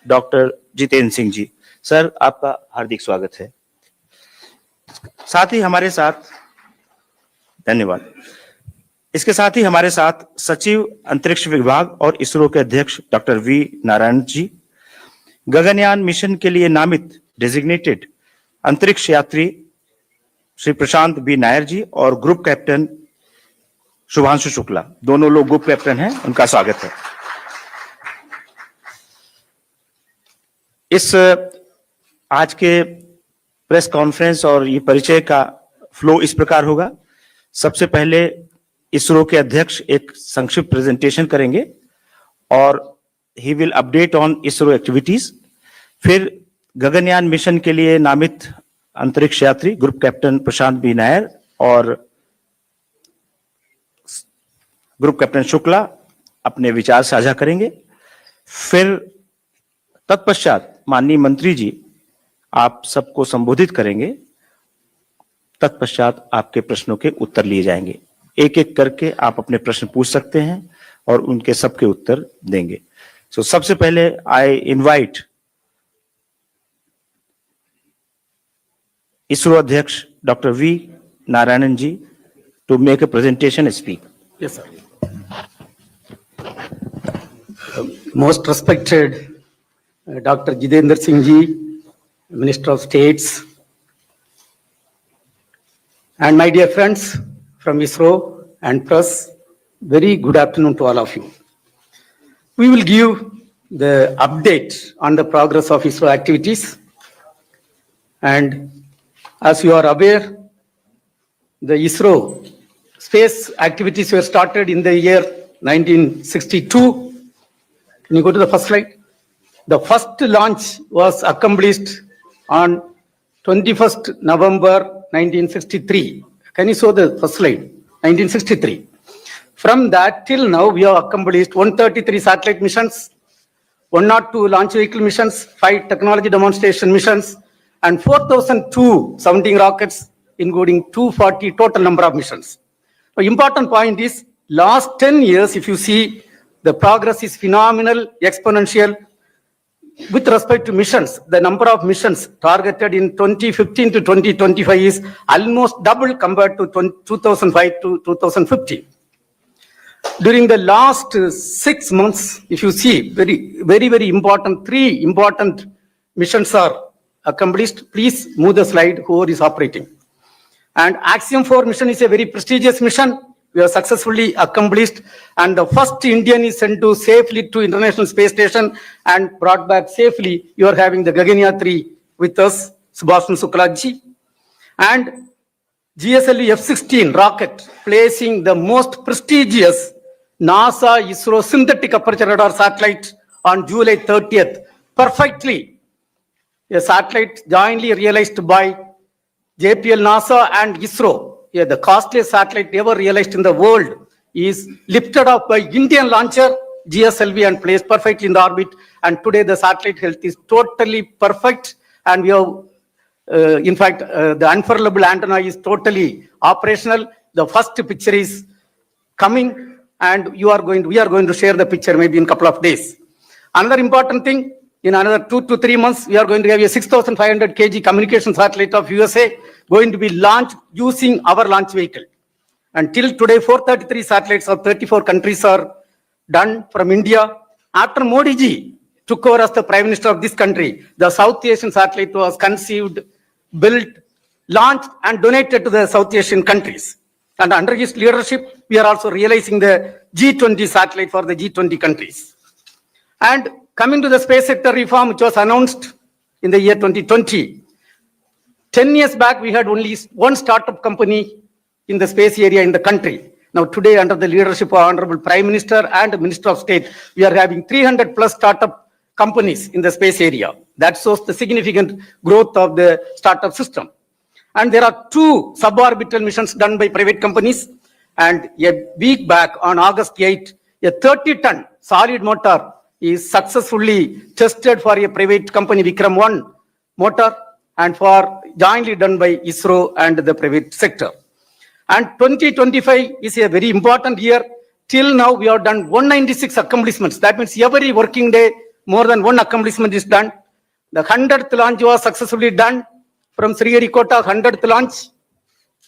Doctor Jitendra Singh ji. Sir, आपका हार्दिक स्वागत है। साथ ही हमारे साथ, धन्यवाद। इसके साथ ही हमारे साथ सचिव अंतरिक्ष विभाग और इसरो के अध्यक्ष doctor we Narayan ji, Gaganyaan mission के लिए नामित डेजिग्नेटेड अंतरिक्ष यात्री श्री प्रशांत बी नायर जी और ग्रुप कैप्टन शुभांशु शुक्ला, दोनों लोग ग्रुप कैप्टन हैं, उनका स्वागत है। इस आज के प्रेस कॉन्फ्रेंस और ये परिचय का फ्लो इस प्रकार होगा। सबसे पहले इसरो के अध्यक्ष एक संक्षिप्त प्रेजेंटेशन करेंगे और he will update on ISRO activities. फिर गगनयान मिशन के लिए नामित अंतरिक्ष यात्री ग्रुप कैप्टन प्रशांत बी नायर और ग्रुप कैप्टन शुक्ला अपने विचार साझा करेंगे। फिर तत्पश्चात माननीय मंत्री जी आप सबको संबोधित करेंगे। तत्पश्चात आपके प्रश्नों के उत्तर लिए जाएंगे। एक एक करके आप अपने प्रश्न पूछ सकते हैं और उनके सबके उत्तर देंगे। सो सबसे पहले आई इनवाइट इसरो अध्यक्ष doctor V Narayanan ji to make a presentation speak. Yes, sir. Most respected Dr. Jitendra Singh ji, Minister of States, and my dear friends from ISRO and press, very good afternoon to all of you. We will give the update on the progress of ISRO activities. And as you are aware, the ISRO space activities were started in the year 1962. Can you go to the first slide? The first launch was accomplished on 21st November 1963. Can you show the first slide? 1963. From that till now, we have accomplished 133 satellite missions, 102 launch vehicle missions, 5 technology demonstration missions, and 4,002 sounding rockets, including 240 total number of missions. The important point is, last 10 years, if you see, the progress is phenomenal, exponential. With respect to missions, the number of missions targeted in 2015 to 2025 is almost double compared to 2005 to 2015. During the last 6 months, if you see, very important, 3 important missions are accomplished. Please move the slide, whoever is operating. And Axiom 4 mission is a very prestigious mission. We have successfully accomplished, and the first Indian is sent to safely to International Space Station and brought back safely. You are having the Gaganyaan 3 with us, Shubhanshu Shukla ji. And GSLV F-16 rocket placing the most prestigious NASA ISRO synthetic aperture radar satellite on July 30th. Perfectly, a satellite jointly realized by JPL, NASA and ISRO. Yeah, the costliest satellite ever realized in the world is lifted off by Indian launcher GSLV and placed perfectly in the orbit. And today the satellite health is totally perfect. And we have, in fact, the unfurlable antenna is totally operational. The first picture is coming, and we are going to share the picture maybe in a couple of days. Another important thing, in another 2 to 3 months, we are going to have a 6,500 kg communication satellite of USA going to be launched using our launch vehicle. Until today, 433 satellites of 34 countries are done from India. After Modi ji took over as the Prime Minister of this country, the South Asian satellite was conceived, built, launched, and donated to the South Asian countries. And under his leadership, we are also realizing the G20 satellite for the G20 countries. And coming to the space sector reform, which was announced in the year 2020, 10 years back, we had only one startup company in the space area in the country. Now today, under the leadership of Honorable Prime Minister and Minister of State, we are having 300 plus startup companies in the space area. That shows the significant growth of the startup system. And there are 2 suborbital missions done by private companies. And a week back on August 8, a 30-ton solid motor is successfully tested for a private company, Vikram 1 motor, and for jointly done by ISRO and the private sector. And 2025 is a very important year. Till now, we have done 196 accomplishments. That means every working day, more than one accomplishment is done. The 100th launch was successfully done from Sriharikota, 100th launch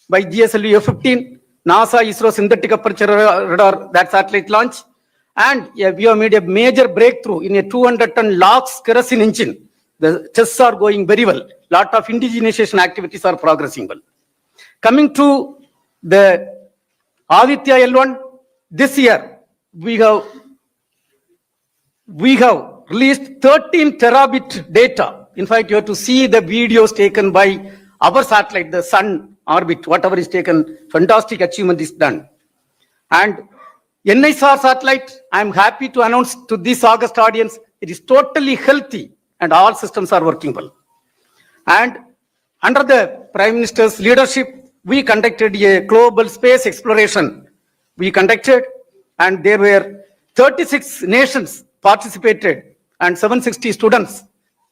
by GSLV F-15, NASA ISRO synthetic aperture radar, that satellite launch. And we have made a major breakthrough in a 200-ton LOX kerosene engine. The tests are going very well. Lot of indigenization activities are progressing well. Coming to the Aditya L1, this year we have released 13 terabit data. In fact, you have to see the videos taken by our satellite, the Sun orbit, whatever is taken, fantastic achievement is done. And NISR satellite, I am happy to announce to this August audience, it is totally healthy and all systems are working well. And under the Prime Minister's leadership, we conducted a global space exploration. We conducted, and there were 36 nations participated and 760 students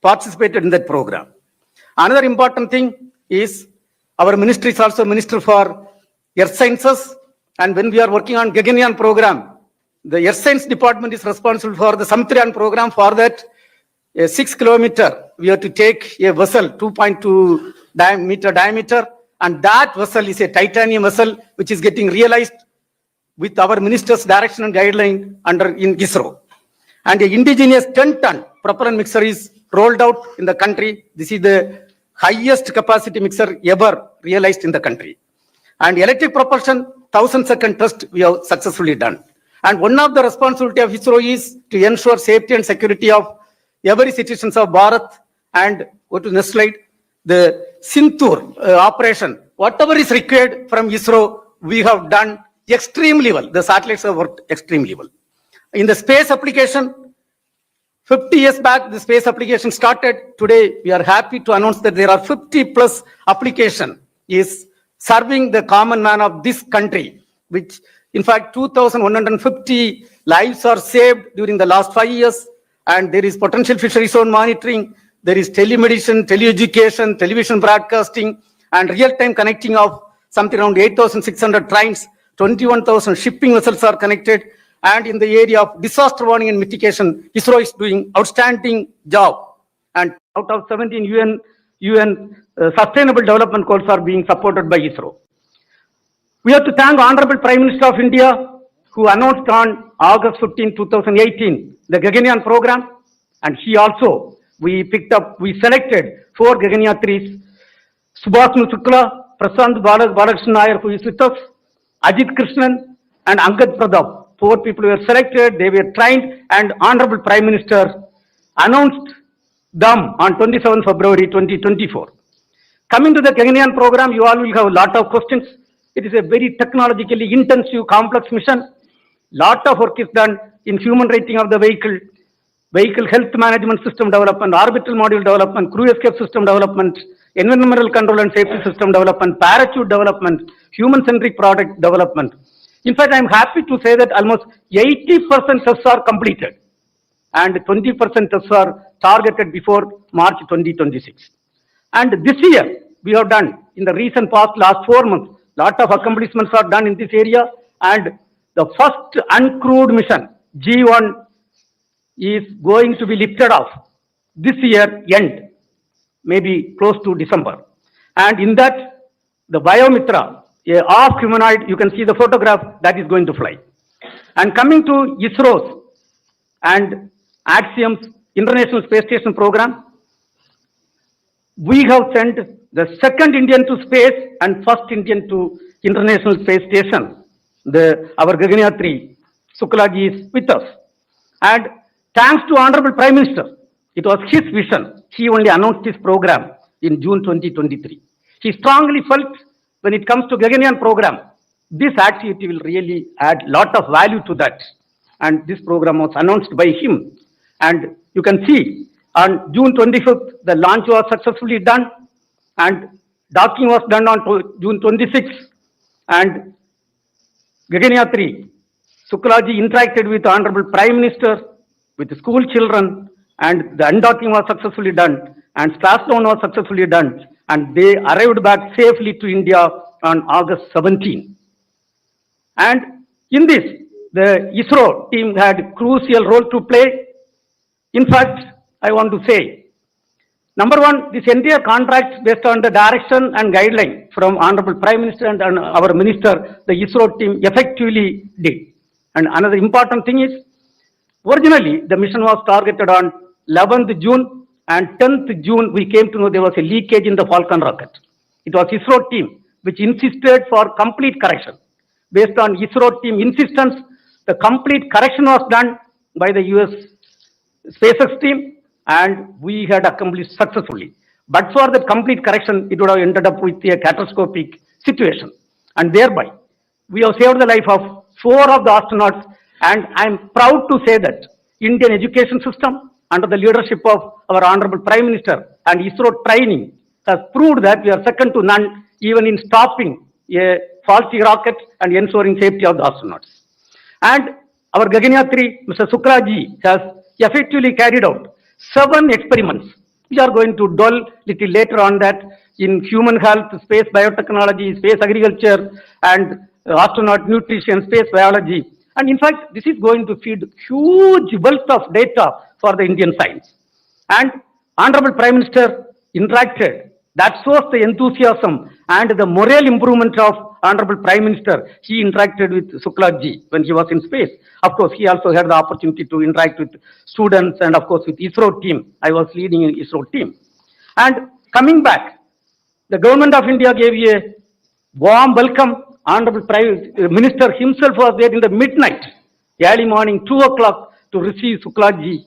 participated in that program. Another important thing is our ministry is also Minister for Earth Sciences, and when we are working on Gaganyaan program, the Earth Science Department is responsible for the Samudran program. For that, a 6 kilometer, we have to take a vessel, 2.2 meter diameter, and that vessel is a titanium vessel which is getting realized with our minister's direction and guideline in ISRO. And a indigenous 10-ton propellant mixer is rolled out in the country. This is the highest capacity mixer ever realized in the country. And electric propulsion, 1,000-second test we have successfully done. And one of the responsibility of ISRO is to ensure safety and security of every citizens of Bharat. And go to next slide. The Sintur operation, whatever is required from ISRO, we have done extremely well. The satellites have worked extremely well. In the space application, 50 years back, the space application started. Today, we are happy to announce that there are 50 plus application is serving the common man of this country, which in fact 2,150 lives are saved during the last 5 years. And there is potential fishery zone monitoring. There is telemedicine, teleeducation, television broadcasting, and real-time connecting of something around 8,600 trains, 21,000 shipping vessels are connected. And in the area of disaster warning and mitigation, ISRO is doing outstanding job. And out of 17 UN Sustainable Development Goals are being supported by ISRO. We have to thank Honorable Prime Minister of India, who announced on August 15, 2018, the Gaganyaan program. And he also, we selected 4 Gaganyaan 3s, Shubhanshu Shukla, Prashant Balakrishnan Nair, who is with us, Ajit Krishnan, and Angad Pradap. 4 people were selected, they were trained, and Honorable Prime Minister announced them on 27 February 2024. Coming to the Gaganyaan program, you all will have a lot of questions. It is a very technologically intensive, complex mission. Lot of work is done in human rating of the vehicle health management system development, orbital module development, crew escape system development, environmental control and safety system development, parachute development, human-centric product development. In fact, I am happy to say that almost 80% tests are completed and 20% tests are targeted before March 2026. And this year, we have done, in the recent past, last 4 months, lot of accomplishments are done in this area. And the first uncrewed mission, G1, is going to be lifted off this year end, maybe close to December. And in that, the Biomitra, a half humanoid, you can see the photograph, that is going to fly. And coming to ISRO's and Axiom's International Space Station program, we have sent the second Indian to space and first Indian to International Space Station. Our Gaganyaan 3, Shuklaji is with us. And thanks to Honorable Prime Minister, it was his vision. He only announced this program in June 2023. He strongly felt when it comes to Gaganyaan program, this activity will really add lot of value to that. And this program was announced by him. And you can see on June 25th, the launch was successfully done and docking was done on June 26th. And Gaganyaan 3, Shuklaji interacted with the Honorable Prime Minister, with the school children, and the undocking was successfully done and splashdown was successfully done. And they arrived back safely to India on August 17. And in this, the ISRO team had crucial role to play. In fact, I want to say, number one, this entire contract based on the direction and guideline from Honorable Prime Minister and our Minister, the ISRO team effectively did. And another important thing is, originally the mission was targeted on 11th June and 10th June we came to know there was a leakage in the Falcon rocket. It was ISRO team which insisted for complete correction. Based on ISRO team insistence, the complete correction was done by the US SpaceX team and we had accomplished successfully. But for the complete correction, it would have ended up with a catastrophic situation. And thereby, we have saved the life of 4 of the astronauts, and I am proud to say that Indian education system under the leadership of our Honorable Prime Minister and ISRO training has proved that we are second to none even in stopping a faulty rocket and ensuring safety of the astronauts. And our Gaganyaan 3, Mr. Shukla ji, has effectively carried out 7 experiments. We are going to dwell little later on that in human health, space biotechnology, space agriculture, and astronaut nutrition, space biology. And in fact, this is going to feed huge wealth of data for the Indian science. And Honorable Prime Minister interacted. That shows the enthusiasm and the moral improvement of Honorable Prime Minister. He interacted with Shukla ji when he was in space. Of course, he also had the opportunity to interact with students and of course with ISRO team. I was leading an ISRO team. And coming back, the government of India gave a warm welcome. Honorable Prime Minister himself was there in the midnight, early morning, 2 o'clock to receive Shukla ji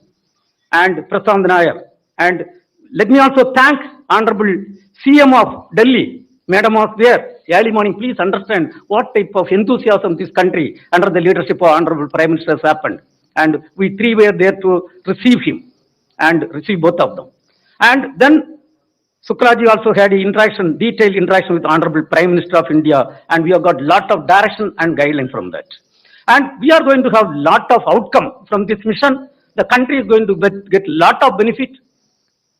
and Prasad Nair. And let me also thank Honorable CM of Delhi. Madam was there early morning. Please understand what type of enthusiasm this country under the leadership of Honorable Prime Minister has happened. And we 3 were there to receive him and receive both of them. And then Shuklaji also had interaction, detailed interaction with Honorable Prime Minister of India, and we have got lot of direction and guideline from that. And we are going to have lot of outcome from this mission. The country is going to get lot of benefit.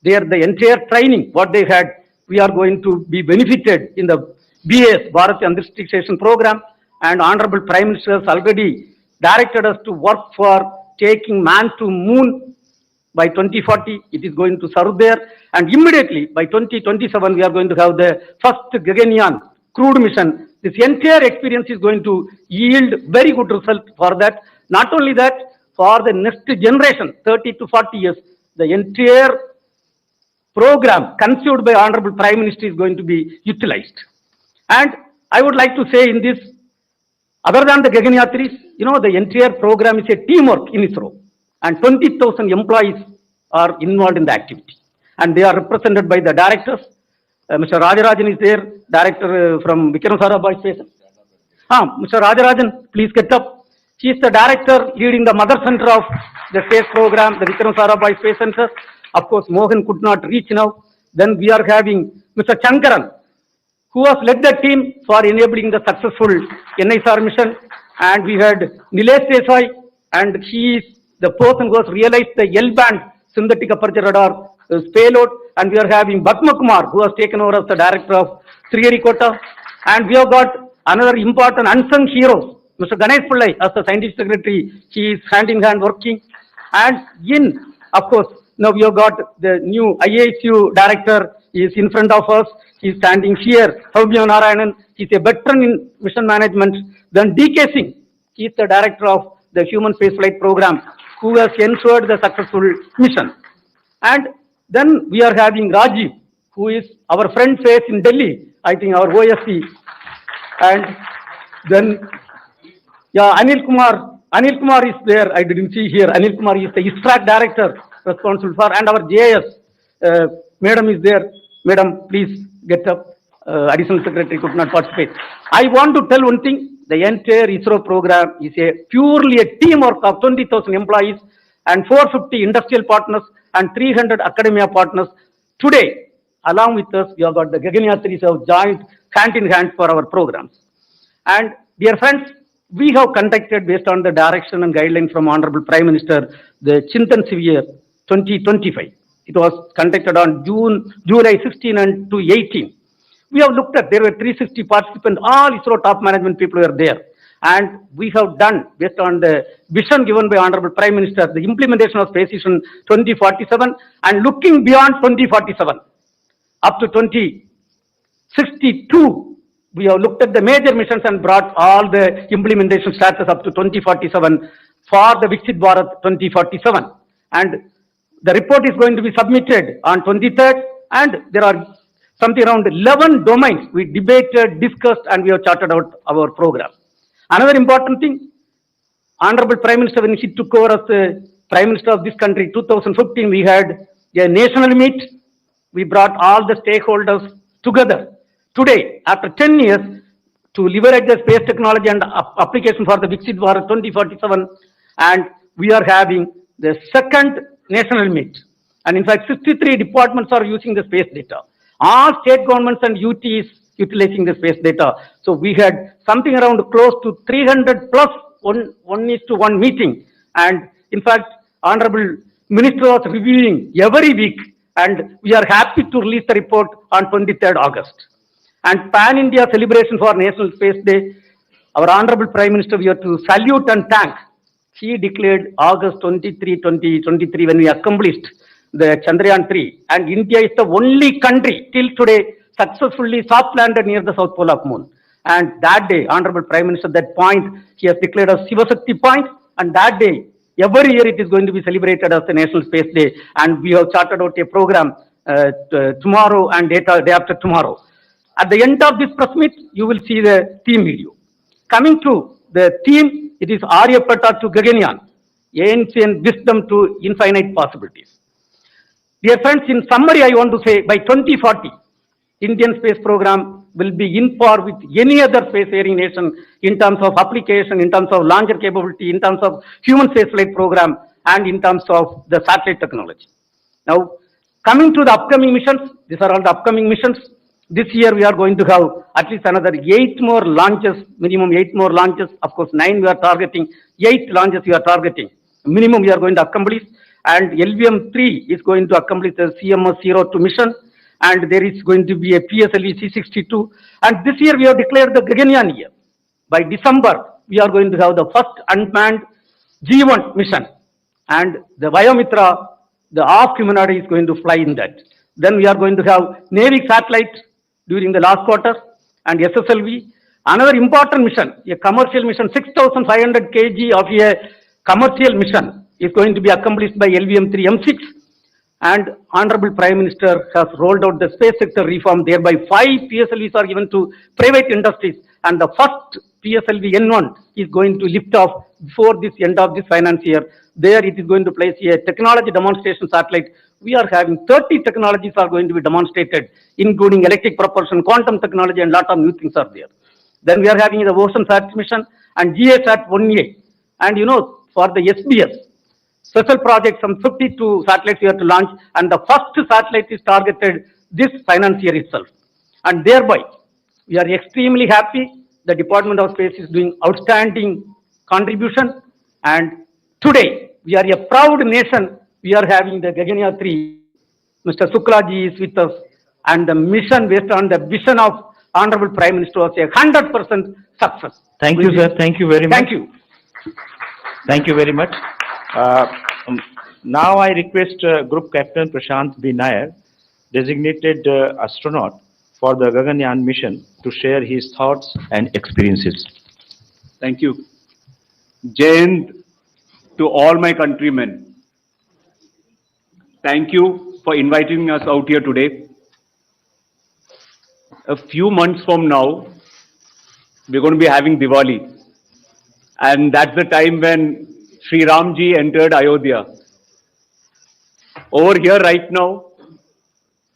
There, the entire training, what they had, we are going to be benefited in the BAS, Bharat Antariksh Station program, and Honorable Prime Minister has already directed us to work for taking man to moon by 2040. It is going to serve there, and immediately by 2027 we are going to have the first Gaganyaan crewed mission. This entire experience is going to yield very good result for that. Not only that, for the next generation, 30 to 40 years, the entire program conceived by Honorable Prime Minister is going to be utilized. And I would like to say in this, other than the Gaganyaan 3, the entire program is a teamwork in ISRO, and 20,000 employees are involved in the activity, and they are represented by the directors. Mr. Rajarajan is there, director from Vikram Sarabhai Space. Mr. Rajarajan, please get up. He is the director leading the mother center of the space program, the Vikram Sarabhai Space Center. Of course, Mohan could not reach now. Then we are having Mr. Chankaran, who has led the team for enabling the successful NISR mission. And we had Nilesh Desai, and he is the person who has realized the L-band synthetic aperture radar payload. And we are having Bhatma Kumar, who has taken over as the director of Sriharikota. And we have got another important unsung hero, Mr. Ganesh Pillai, as the scientific secretary. He is hand in hand working. And of course, now we have got the new IASU director. He is in front of us. He is standing here. Narayanan, he is a veteran in mission management. Then DK Singh, he is the director of the Human Spaceflight Program, who has ensured the successful mission. And then we are having Rajiv, who is our friend face in Delhi, I think our OSC. And then, Anil Kumar is there. I didn't see here. Anil Kumar is the ISRO director responsible for, and our JS, madam is there. Madam, please get up. Additional secretary could not participate. I want to tell one thing. The entire ISRO program is purely a teamwork of 20,000 employees and 450 industrial partners and 300 academia partners. Today, along with us, we have got the Gaganyaan 3 have joined hand in hand for our programs. And dear friends, we have conducted, based on the direction and guidelines from Honorable Prime Minister, the Chintan Severe 2025. It was conducted on July 16 and to 18. We have looked at, there were 360 participants, all ISRO top management people were there. And we have done, based on the vision given by Honorable Prime Minister, the implementation of Space Vision 2047 and looking beyond 2047 up to 2062. We have looked at the major missions and brought all the implementation status up to 2047 for the Viksit Bharat 2047. And the report is going to be submitted on 23rd, and there are something around 11 domains we debated, discussed, and we have charted out our program. Another important thing, Honorable Prime Minister, when he took over as the Prime Minister of this country, 2015, we had a national meet. We brought all the stakeholders together. Today, after 10 years, to leverage the space technology and application for the Viksit Bharat 2047, and we are having the second national meet. And in fact, 63 departments are using the space data. All state governments and UTs utilizing the space data. So we had something around close to 300 plus 1:1 meeting. And in fact, Honorable Minister was reviewing every week, and we are happy to release the report on 23rd August. And Pan-India celebration for National Space Day, our Honorable Prime Minister, we have to salute and thank. He declared August 23, 2023, when we accomplished the Chandrayaan-3, and India is the only country till today successfully soft landed near the South Pole of Moon. And that day, Honorable Prime Minister, that point, he has declared as Shivashakti point, and that day, every year it is going to be celebrated as the National Space Day, and we have charted out a program tomorrow and day after tomorrow. At the end of this press meet, you will see the theme video. Coming to the theme, it is Aryabhatta to Gaganyaan, ancient wisdom to infinite possibilities. Dear friends, in summary, I want to say by 2040, Indian space program will be in par with any other spacefaring nation in terms of application, in terms of launcher capability, in terms of human spaceflight program, and in terms of the satellite technology. Now, coming to the upcoming missions, these are all the upcoming missions. This year we are going to have at least another 8 more launches, minimum 8 more launches. Of course, 9 we are targeting, 8 launches we are targeting. Minimum we are going to accomplish. And LVM-3 is going to accomplish the CMS-02 mission. And there is going to be a PSLV C-62. And this year we have declared the Gaganyaan year. By December, we are going to have the first unmanned G1 mission. And the Vayomitra, the half humanoid, is going to fly in that. Then we are going to have Navy satellite during the last quarter, and SSLV. Another important mission, a commercial mission, 6,500 kg of a commercial mission is going to be accomplished by LVM-3 M6. And Honorable Prime Minister has rolled out the space sector reform, thereby 5 PSLVs are given to private industries, and the first PSLV N1 is going to lift off before this end of this finance year. There it is going to place a technology demonstration satellite. We are having 30 technologies are going to be demonstrated, including electric propulsion, quantum technology, and lot of new things are there. Then we are having the OceanSat mission and GASat 1A. And for the SBS, special project, some 52 satellites we have to launch, and the first satellite is targeted this finance year itself. And thereby, we are extremely happy. The Department of Space is doing outstanding contribution, and today we are a proud nation. We are having the Gaganyaan 3. Mr. Shukla ji is with us, and the mission based on the vision of Honorable Prime Minister was a 100% success. Thank you, sir. Thank you very much. Thank you. Thank you very much. Now I request Group Captain Prashant B. Nair, designated astronaut for the Gaganyaan mission, to share his thoughts and experiences. Thank you. Jai Hind to all my countrymen. Thank you for inviting us out here today. A few months from now, we're going to be having Diwali. And that's the time when Sri Ramji entered Ayodhya. Over here right now,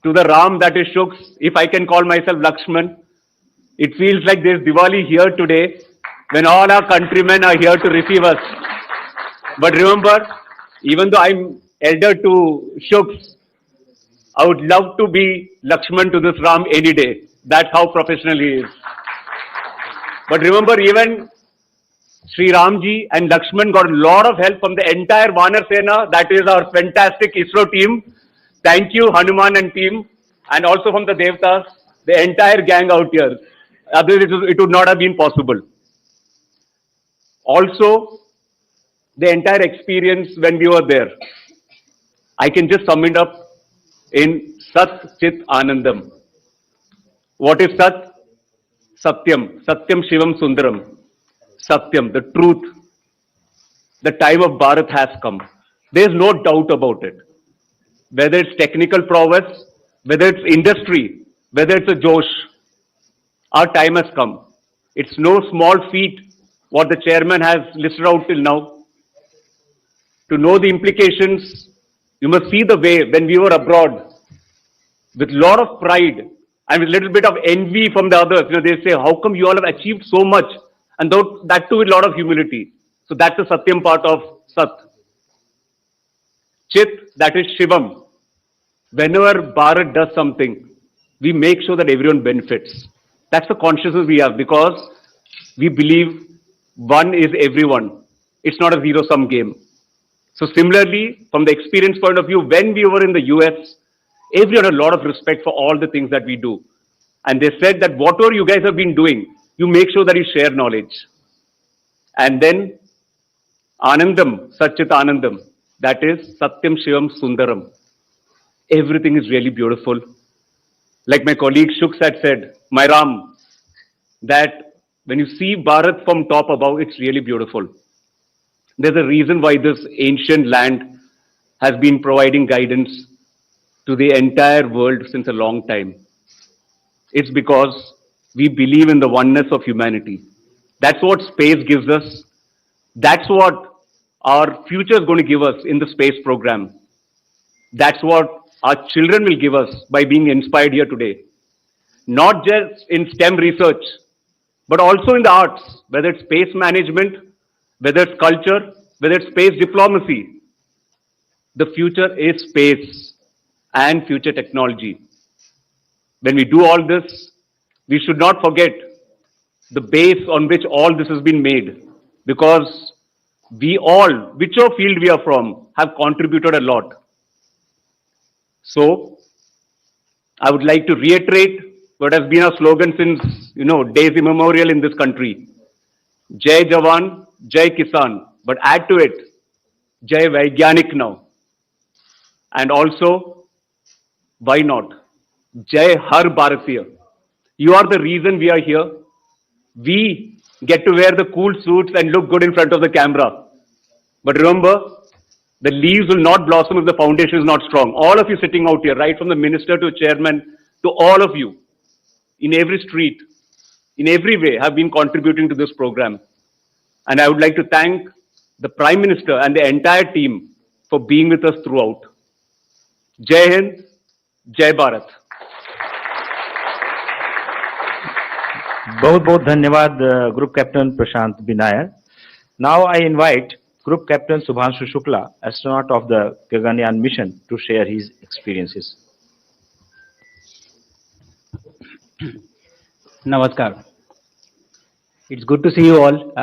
to the Ram that is Shuks, if I can call myself Lakshman, it feels like there's Diwali here today when all our countrymen are here to receive us. But remember, even though I'm elder to Shuks, I would love to be Lakshman to this Ram any day. That's how professional he is. But remember, even Sri Ramji and Lakshman got a lot of help from the entire Vanar Sena, that is our fantastic ISRO team. Thank you, Hanuman and team, and also from the Devtas, the entire gang out here. Otherwise, it would not have been possible. also the entire experience when we were there. I can just sum it up in Sat Chit Anandam. What is Sat? Satyam. Satyam Shivam Sundaram. Satyam, the truth. The time of Bharat has come. There is no doubt about it. Whether it's technical prowess, whether it's industry, whether it's a Josh, our time has come. It's no small feat what the chairman has listed out till now. To know the implications, you must see the way when we were abroad, with a lot of pride and with a little bit of envy from the others. They say, how come you all have achieved so much? And that too with a lot of humility. So that's the Satyam part of Sat. Chit, that is Shivam. Whenever Bharat does something, we make sure that everyone benefits. That's the consciousness we have, because we believe one is everyone. It's not a zero-sum game. So similarly, from the experience point of view, when we were in the US, everyone had a lot of respect for all the things that we do. And they said that whatever you guys have been doing, you make sure that you share knowledge. And then Anandam, Satchit Anandam, that is Satyam Shivam Sundaram. Everything is really beautiful. Like my colleague Shuk had said, my Ram, that when you see Bharat from top above, it's really beautiful. There's a reason why this ancient land has been providing guidance to the entire world since a long time. It's because we believe in the oneness of humanity. That's what space gives us. That's what our future is going to give us in the space program. That's what our children will give us by being inspired here today. Not just in STEM research, but also in the arts, whether it's space management, whether it's culture, whether it's space diplomacy. The future is space and future technology. When we do all this, we should not forget the base on which all this has been made, because we all, whichever field we are from, have contributed a lot. So, I would like to reiterate what has been our slogan since, days immemorial in this country. Jai Jawan, Jai Kisan, but add to it, Jai Vaigyanik now. And also, why not? Jai Har Bharatiya. You are the reason we are here. We get to wear the cool suits and look good in front of the camera. But remember, the leaves will not blossom if the foundation is not strong. All of you sitting out here, right from the minister to chairman, to all of you, in every street, in every way, have been contributing to this program. And I would like to thank the Prime Minister and the entire team for being with us throughout. Jai Hind, Jai Bharat. बहुत बहुत धन्यवाद group captain Prashant Binayar. Now I invite Group Captain Shubhanshu Shukla, astronaut of the Gaganyaan mission, to share his experiences. नमस्कार. It's good to see you all.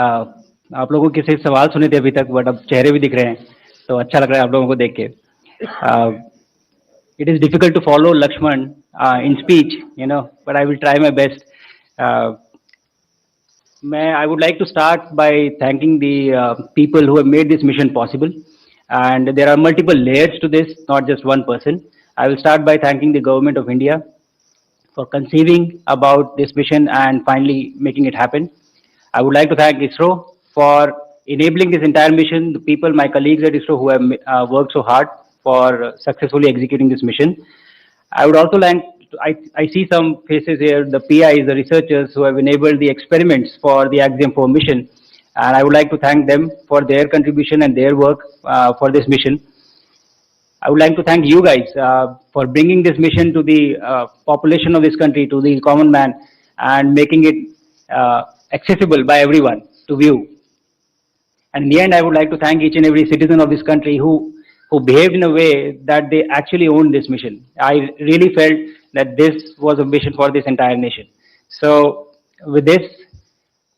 आप लोगों के सिर्फ सवाल सुने थे अभी तक, बट अब चेहरे भी दिख रहे हैं, तो अच्छा लग रहा है आप लोगों को देख के. It is difficult to follow Lakshman in speech, but I will try my best. I would like to start by thanking the people who have made this mission possible. And there are multiple layers to this, not just one person. I will start by thanking the Government of India for conceiving about this mission and finally making it happen. I would like to thank ISRO for enabling this entire mission, the people, my colleagues at ISRO who have worked so hard for successfully executing this mission. I would also like, I see some faces here, the PIs, the researchers who have enabled the experiments for the Axiom 4 mission. And I would like to thank them for their contribution and their work for this mission. I would like to thank you guys for bringing this mission to the population of this country, to the common man, and making it accessible by everyone to view. And in the end, I would like to thank each and every citizen of this country who behaved in a way that they actually owned this mission. I really felt that this was a mission for this entire nation. So with this,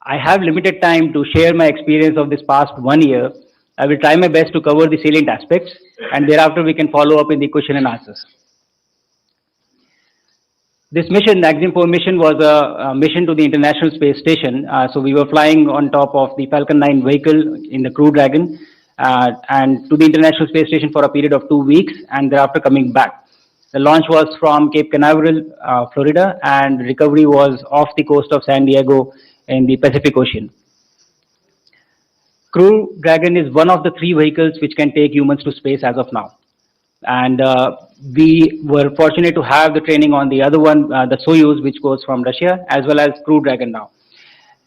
I have limited time to share my experience of this past 1 year. I will try my best to cover the salient aspects, and thereafter we can follow up in the question and answers. This mission, Axiom 4 mission, was a mission to the International Space Station. So we were flying on top of the Falcon 9 vehicle in the Crew Dragon and to the International Space Station for a period of 2 weeks, and thereafter coming back. The launch was from Cape Canaveral, Florida, and recovery was off the coast of San Diego in the Pacific Ocean. Crew Dragon is one of the 3 vehicles which can take humans to space as of now. And we were fortunate to have the training on the other one, the Soyuz, which goes from Russia, as well as Crew Dragon now.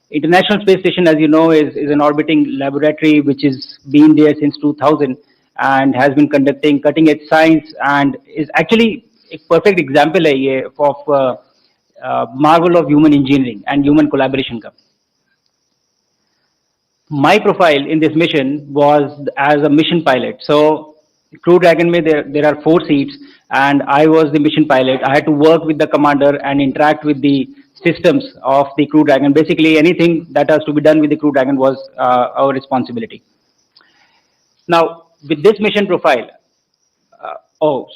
International Space Station, as you know, is an orbiting laboratory which has been there since 2000 and has been conducting cutting edge science and is actually a perfect example of marvel of human engineering and human collaboration. My profile in this mission was as a mission pilot. So Crew Dragon, there are 4 seats, and I was the mission pilot. I had to work with the commander and interact with the systems of the Crew Dragon. Basically, anything that has to be done with the Crew Dragon was our responsibility. Now, with this mission profile, for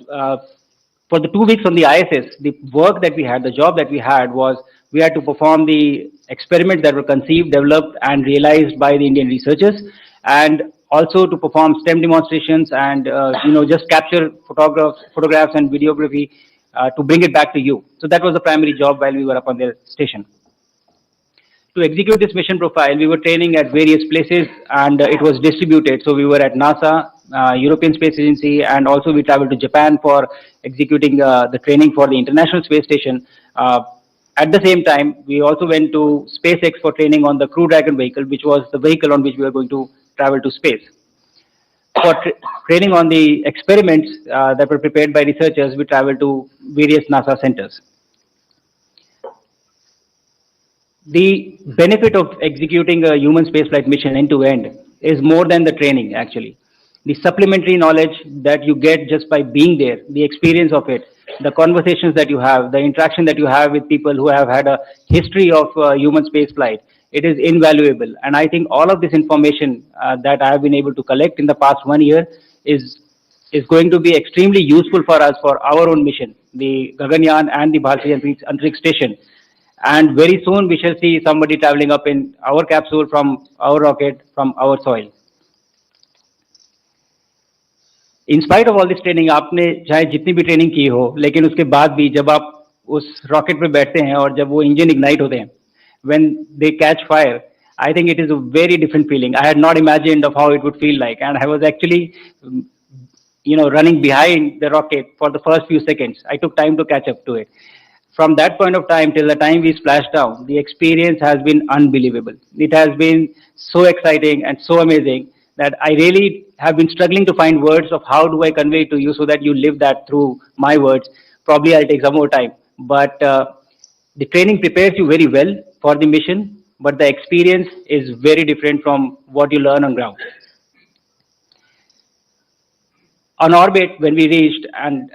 the 2 weeks on the ISS, the work that we had, the job that we had was we had to perform the experiments that were conceived, developed, and realized by the Indian researchers, and also to perform STEM demonstrations and just capture photographs and videography to bring it back to you. So that was the primary job while we were up on the station. To execute this mission profile, we were training at various places, and it was distributed. So we were at NASA, European Space Agency, and also we traveled to Japan for executing the training for the International Space Station. At the same time, we also went to SpaceX for training on the Crew Dragon vehicle, which was the vehicle on which we were going to travel to space. For training on the experiments that were prepared by researchers, we traveled to various NASA centers. The benefit of executing a human spaceflight mission end to end is more than the training, actually. The supplementary knowledge that you get just by being there, the experience of it, the conversations that you have, the interaction that you have with people who have had a history of human spaceflight, it is invaluable. And I think all of this information that I have been able to collect in the past 1 year is going to be extremely useful for us for our own mission, the Gaganyaan and the Bharatiya Antariksh Station. And very soon we shall see somebody traveling up in our capsule from our rocket, from our soil. In spite of all this training, आपने चाहे जितनी भी training की हो, लेकिन उसके बाद भी जब आप उस रॉकेट पे बैठते हैं और जब वो इंजन इग्नाइट होते हैं, when they catch fire, I think it is a very different feeling. I had not imagined of how it would feel like, and I was actually, running behind the rocket for the first few seconds. I took time to catch up to it. From that point of time till the time we splashed down, the experience has been unbelievable. It has been so exciting and so amazing that I really have been struggling to find words of how do I convey it to you so that you live that through my words. Probably I'll take some more time. But the training prepares you very well for the mission, but the experience is very different from what you learn on ground. On orbit, when we reached, and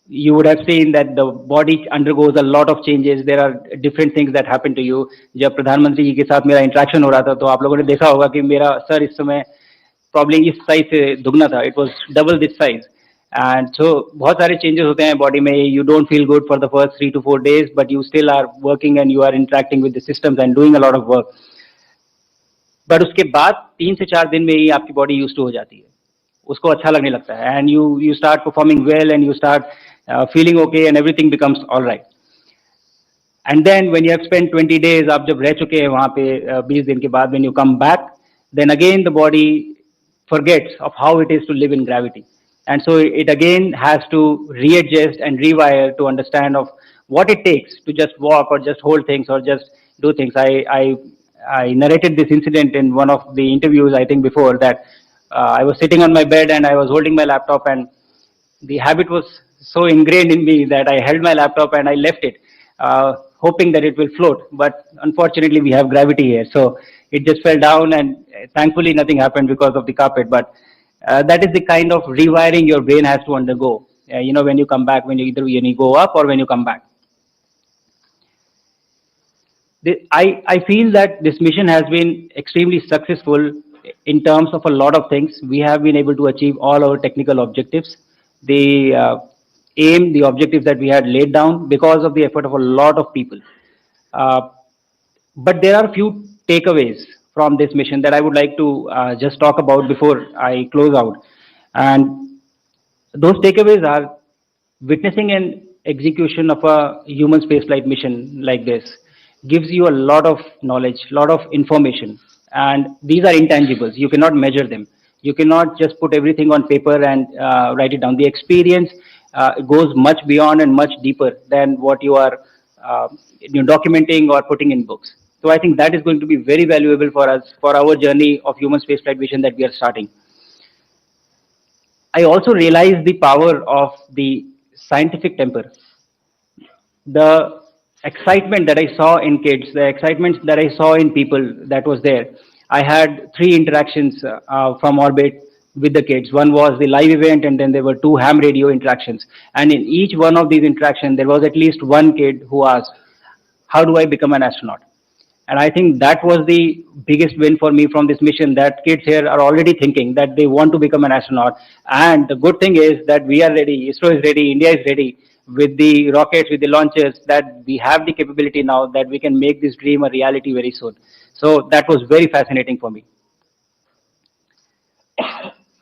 you would have seen that the body undergoes a lot of changes. There are different things that happen to you. जब प्रधानमंत्री जी के साथ मेरा interaction हो रहा था, तो आप लोगों ने देखा होगा कि मेरा सर इस समय probably इस साइज से दुगना था. It was double this size. And so बहुत सारे changes होते हैं body में. You don't feel good for the first 3 to 4 days, but you still are working and you are interacting with the systems and doing a lot of work. But उसके बाद 3 से 4 दिन में ही आपकी body used to हो जाती है. उसको अच्छा लगने लगता है. And you start performing well and you start feeling okay and everything becomes all right. And then when you have spent 20 days, आप जब रह चुके हैं वहाँ पे 20 दिन के बाद, when you come back, then again the body forgets of how it is to live in gravity. And so it again has to readjust and rewire to understand of what it takes to just walk or just hold things or just do things. I narrated this incident in one of the interviews, I think before, that I was sitting on my bed and I was holding my laptop, and the habit was so ingrained in me that I held my laptop and I left it, hoping that it will float. But unfortunately, we have gravity here. So it just fell down, and thankfully nothing happened because of the carpet. But that is the kind of rewiring your brain has to undergo, when you come back, when you go up or when you come back. I feel that this mission has been extremely successful in terms of a lot of things. We have been able to achieve all our technical objectives. The aim, the objectives that we had laid down because of the effort of a lot of people. Uh, but there are a few takeaways from this mission that I would like to just talk about before I close out. And those takeaways are witnessing an execution of a human spaceflight mission like this gives you a lot of knowledge, a lot of information, and these are intangibles. You cannot measure them. You cannot just put everything on paper and write it down. The experience goes much beyond and much deeper than what you are documenting or putting in books. So I think that is going to be very valuable for us for our journey of human spaceflight mission that we are starting. I also realized the power of the scientific temper. The excitement that I saw in kids, the excitement that I saw in people that was there. I had 3 interactions from orbit with the kids. One was the live event, and then there were 2 ham radio interactions. And in each one of these interactions, there was at least one kid who asked, "How do I become an astronaut?" And I think that was the biggest win for me from this mission, that kids here are already thinking that they want to become an astronaut. And the good thing is that we are ready, ISRO is ready, India is ready with the rockets, with the launches, that we have the capability now that we can make this dream a reality very soon. So that was very fascinating for me.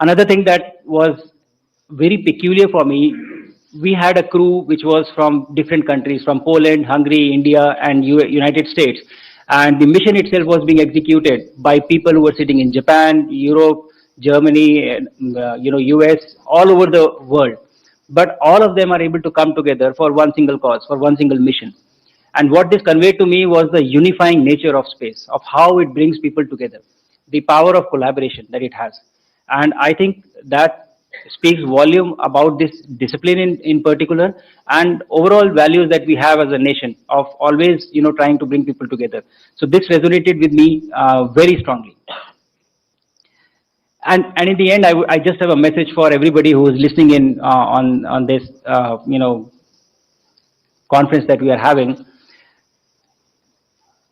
Another thing that was very peculiar for me, we had a crew which was from different countries, from Poland, Hungary, India, and United States. And the mission itself was being executed by people who were sitting in Japan, Europe, Germany, US, all over the world. But all of them are able to come together for one single cause, for one single mission. And what this conveyed to me was the unifying nature of space, of how it brings people together, the power of collaboration that it has. And I think that speaks volume about this discipline in particular, and overall values that we have as a nation of always, trying to bring people together. So this resonated with me very strongly. And in the end, I just have a message for everybody who is listening in on this, conference that we are having.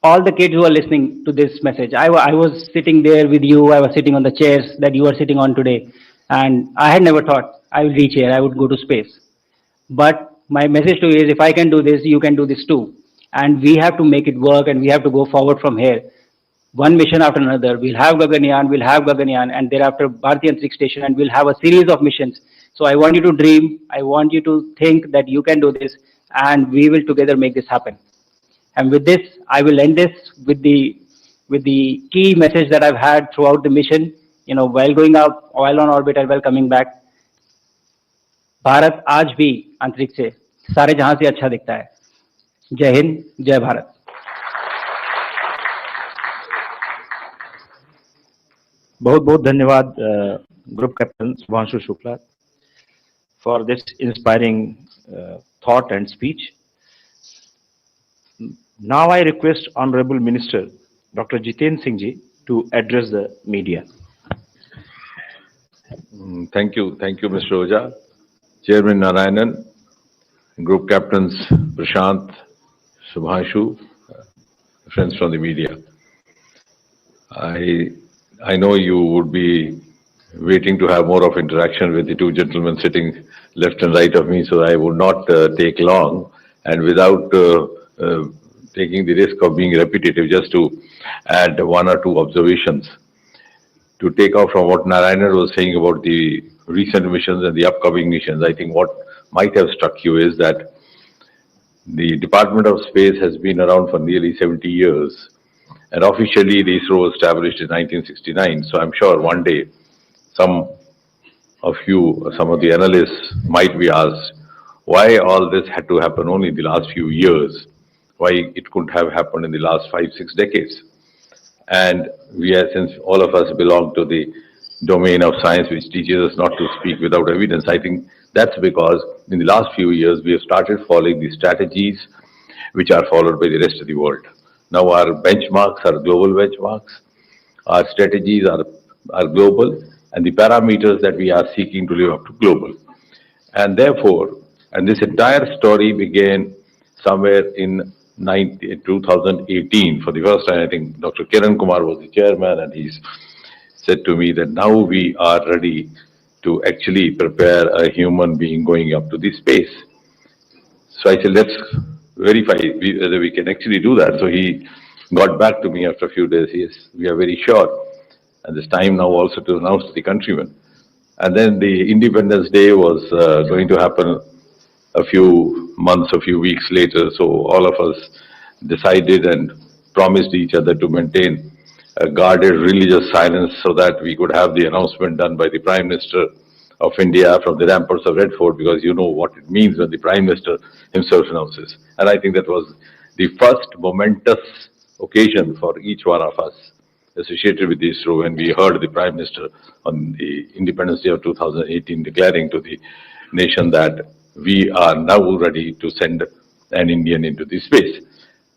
All the kids who are listening to this message, I was sitting there with you. I was sitting on the chairs that you are sitting on today. And I had never thought I would reach here, I would go to space. But my message to you is, if I can do this, you can do this too. And we have to make it work, and we have to go forward from here. One mission after another. We'll have Gaganyaan, and thereafter Bharatiya Antariksh Station, and we'll have a series of missions. So I want you to dream. I want you to think that you can do this, and we will together make this happen. And with this, I will end this with the key message that I've had throughout the mission. While going up, while on orbit, and while coming back, Bharat आज भी अंतरिक्ष से सारे जहां से अच्छा दिखता है. जय हिंद, जय भारत. बहुत बहुत धन्यवाद group captain Shubhanshu Shukla for this inspiring thought and speech. Now I request Honorable Minister Dr. Jitendra Singh ji to address the media. Thank you, Mr. Oja. Chairman Narayanan, Group Captains Prashant, Shubhanshu, friends from the media. I know you would be waiting to have more of interaction with the 2 gentlemen sitting left and right of me, so I would not take long, and without taking the risk of being repetitive, just to add 1 or 2 observations. To take off from what Narayanan was saying about the recent missions and the upcoming missions, I think what might have struck you is that the Department of Space has been around for nearly 70 years. And officially, the ISRO was established in 1969. So I'm sure one day, some of you, some of the analysts might be asked, why all this had to happen only in the last few years? Why it couldn't have happened in the last 5-6 decades? And since all of us belong to the domain of science, which teaches us not to speak without evidence, I think that's because in the last few years, we have started following the strategies which are followed by the rest of the world. Now our benchmarks are global benchmarks, our strategies are global, and the parameters that we are seeking to live up to global. And therefore, and this entire story began somewhere in 2018. For the first time, I think Dr. Kiran Kumar was the chairman, and he's said to me that now we are ready to actually prepare a human being going up to the space. So I said, let's verify whether we can actually do that. So he got back to me after a few days. Yes, we are very sure. And it's time now also to announce to the countrymen. And then the Independence Day was going to happen a few months, a few weeks later. So all of us decided and promised each other to maintain a guarded religious silence so that we could have the announcement done by the Prime Minister of India from the ramparts of Red Fort, because you know what it means when the Prime Minister himself announces. And I think that was the first momentous occasion for each one of us associated with ISRO when we heard the Prime Minister on the Independence Day of 2018 declaring to the nation that we are now ready to send an Indian into the space.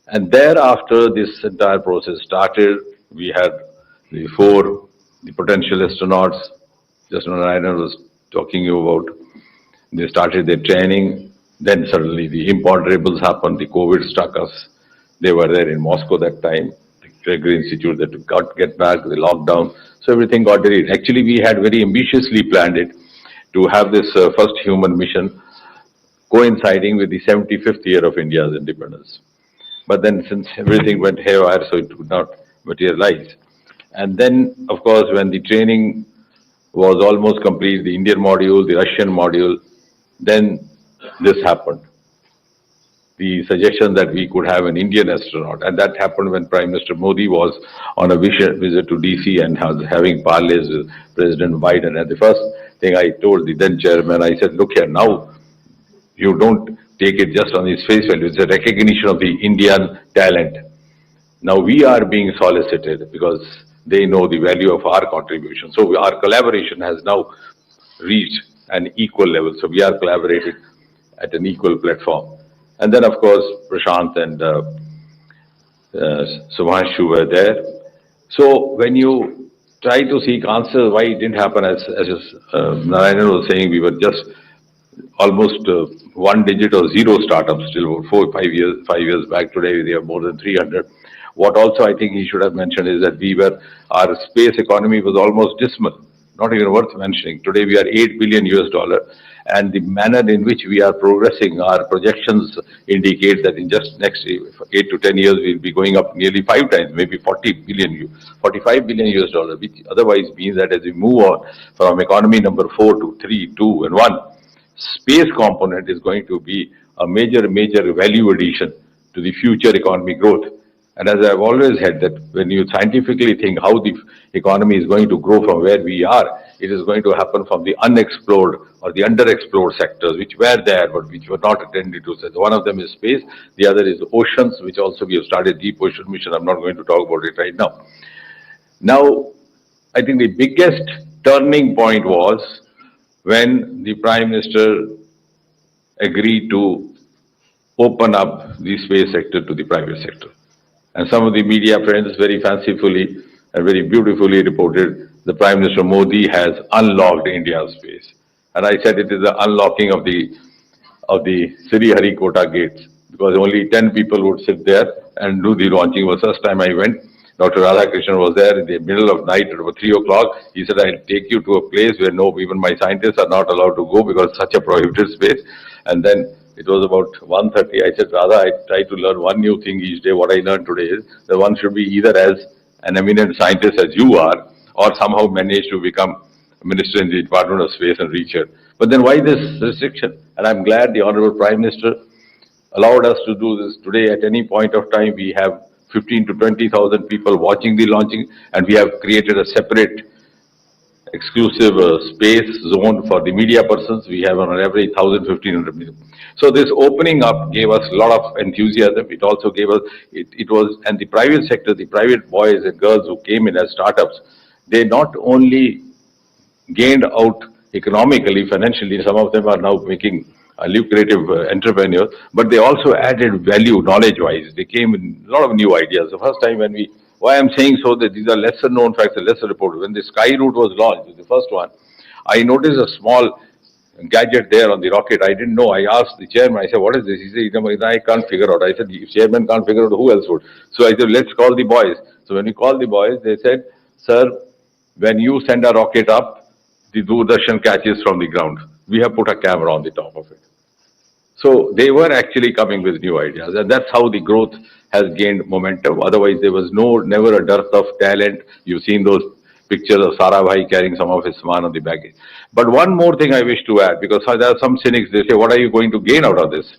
And thereafter, this entire process started. We had the potential astronauts, just Narayanan was talking about. They started their training. Then suddenly the imponderables happened. The COVID struck us. They were there in Moscow that time. The Gregory Institute that got get back, the lockdown. So everything got delayed. Actually, we had very ambitiously planned it to have this first human mission coinciding with the 75th year of India's independence. But then since everything went haywire, so it could not materialize. And then, of course, when the training was almost complete, the Indian module, the Russian module, then this happened. The suggestion that we could have an Indian astronaut, and that happened when Prime Minister Modi was on a visit to DC and was having parleys with President Biden. And the first thing I told the then chairman, I said, look here, now you don't take it just on its face value. It's a recognition of the Indian talent. Now we are being solicited because they know the value of our contribution. So our collaboration has now reached an equal level. So we are collaborating at an equal platform. And then, of course, Prashant and Shubhanshu were there. So when you try to seek answers why it didn't happen, as Narayanan was saying, we were just almost one digit or zero startups still 5 years back. Today we have more than 300. What also I think he should have mentioned is that our space economy was almost dismal, not even worth mentioning. Today we are $8 billion US, and the manner in which we are progressing, our projections indicate that in just next 8 to 10 years we'll be going up nearly 5 times, maybe 45 billion US, which otherwise means that as we move on from economy number 4 to 3, 2 and 1, space component is going to be a major value addition to the future economy growth. And as I've always said, that when you scientifically think how the economy is going to grow from where we are, it is going to happen from the unexplored or the underexplored sectors, which were there but which were not attended to. So one of them is space, the other is oceans, which also we have started deep ocean mission. I'm not going to talk about it right now. Now, I think the biggest turning point was when the Prime Minister agreed to open up the space sector to the private sector. And some of the media friends very fancifully and very beautifully reported the Prime Minister Modi has unlocked India's space. And I said it is the unlocking of the Sriharikota gates, because only 10 people would sit there and do the launching. The first time I went, Dr. Radhakrishnan was there in the middle of night at about 3 o'clock. He said, I'll take you to a place where even my scientists are not allowed to go because it's such a prohibited space. And then it was about 1:30. I said, Radha, I try to learn one new thing each day. What I learned today is that one should be either as an eminent scientist as you are, or somehow manage to become a minister in the Department of Space and reach it. But then why this restriction? And I'm glad the Honorable Prime Minister allowed us to do this today. At any point of time, we have 15 to 20,000 people watching the launching, and we have created a separate exclusive space zone for the media persons. We have on average 1,000, 1,500 people. So this opening up gave us a lot of enthusiasm. It also gave us, and the private sector, the private boys and girls who came in as startups, they not only gained out economically, financially, some of them are now making lucrative entrepreneurs, but they also added value knowledge-wise. They came with a lot of new ideas. The first time when why I'm saying so that these are lesser known facts and lesser reported. When the Sky Route was launched, the first one, I noticed a small gadget there on the rocket. I didn't know. I asked the chairman, I said, what is this? He said, I can't figure out. I said, if chairman can't figure out, who else would? So I said, let's call the boys. So when we called the boys, they said, sir, when you send a rocket up, the Doordarshan catches from the ground. We have put a camera on the top of it. So they were actually coming with new ideas, and that's how the growth has gained momentum. Otherwise, there was never a dearth of talent. You've seen those pictures of Sarabhai carrying some of his saman on the baggage. But one more thing I wish to add, because there are some cynics, they say, what are you going to gain out of this?